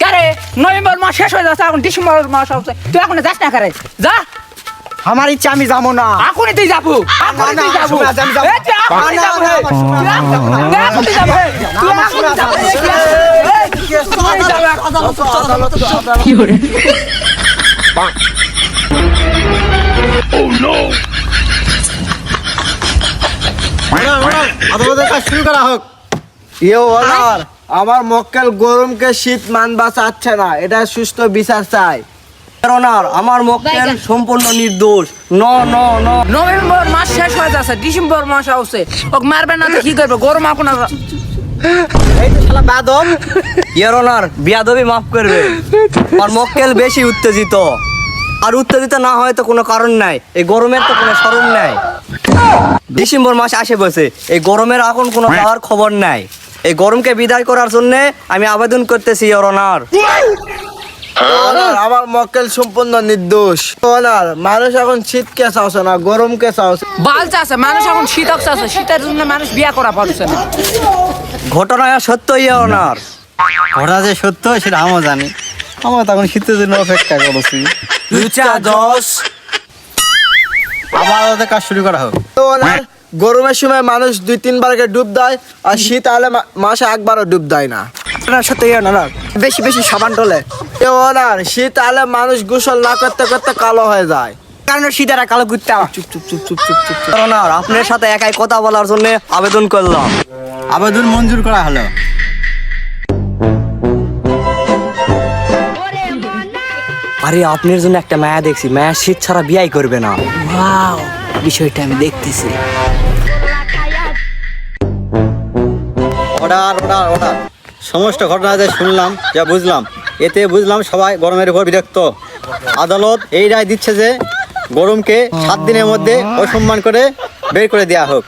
কারে নভেম্বর মাস শেষ হয়ে যাচ্ছে, এখন ডিসেম্বর মাস আসছে, তুই এখন যাস না কারে, যা। আমার ইচ্ছা আমি যাবো না। এখনই তুই যাবো, এখনই তুই যাবো। আমি যাবো। এই তুই এখনই যাবো, তুই এখনই যাবো, তুই এখনই যাবো। এই, তুই যাবো। কি করে? আদালতের কাজ শুরু করা হোক। ওনার, আমার মক্কেল গরমকে শীত মানবা চাচ্ছে না, এটা সুস্থ বিচার চাই। ওনার, আমার মক্কেল সম্পূর্ণ নির্দোষ। নভেম্বর মাস শেষ হয়ে যাচ্ছে, ডিসেম্বর মাস আসছে, ওকে মারবে না তো কি করবে? গরম এখন এই তো শালা বাদম। ওনার, বিয়াদবি মাফ করবে। আমার মক্কেল বেশি উত্তেজিত, আর উত্তেজিত না হয় তো কোনো কারণ নাই, এই গরমের তো কোনো শরম নাই। ডিসেম্বর মাস আসে বসে, এই গরমের এখন কোনো যাওয়ার খবর নাই। এই গরমকে বিদায় করার জন্য আমি আবেদন করতেছি ওনার। আমার মক্কেল সম্পূর্ণ নির্দোষ। ওনার, মানুষ এখন শীতকে চাচ্ছে না, গরমকে চাচ্ছে। বাল চাচ্ছে, মানুষ এখন শীতক চাচ্ছে, শীতের জন্য মানুষ বিয়া করা পারছে না। ঘটনা সত্যই ওনার। ঘটনা যে সত্য সেটা আমিও জানি, আমরা তখন শীতের জন্য অপেক্ষা করছি। আবার ওদের কাজ শুরু করা হোক। ওনার, গরমের সময় মানুষ 2-3 বার ডুব দেয়, আর শীত আলে মাসে একবারও ডুব দেয় না। সত্যি ওনার, বেশি বেশি সাবান তোলে। ওনার, শীত আলে মানুষ গোসল না করতে করতে কালো হয়ে যায়, কারণ শীতেরা কালো ঘুরতে। চুপ চুপ চুপ চুপ চুপ চুপ। ওনার, আপনার সাথে একাই কথা বলার জন্য আবেদন করলাম। আবেদন মঞ্জুর করা হলো। আরে, আপনার জন্য একটা মায়া দেখছি, মায়া শীত ছাড়া বিয়াই করবে না। ওয়াও, বিষয়টা আমি দেখতেছি। Order order order. সমস্ত ঘটনা যে শুনলাম, যা বুঝলাম, এতে বুঝলাম সবাই গরমের উপর বিরক্ত। আদালত এই রায় দিচ্ছে যে গরমকে 7 দিনের মধ্যে অসম্মান করে বের করে দেওয়া হোক।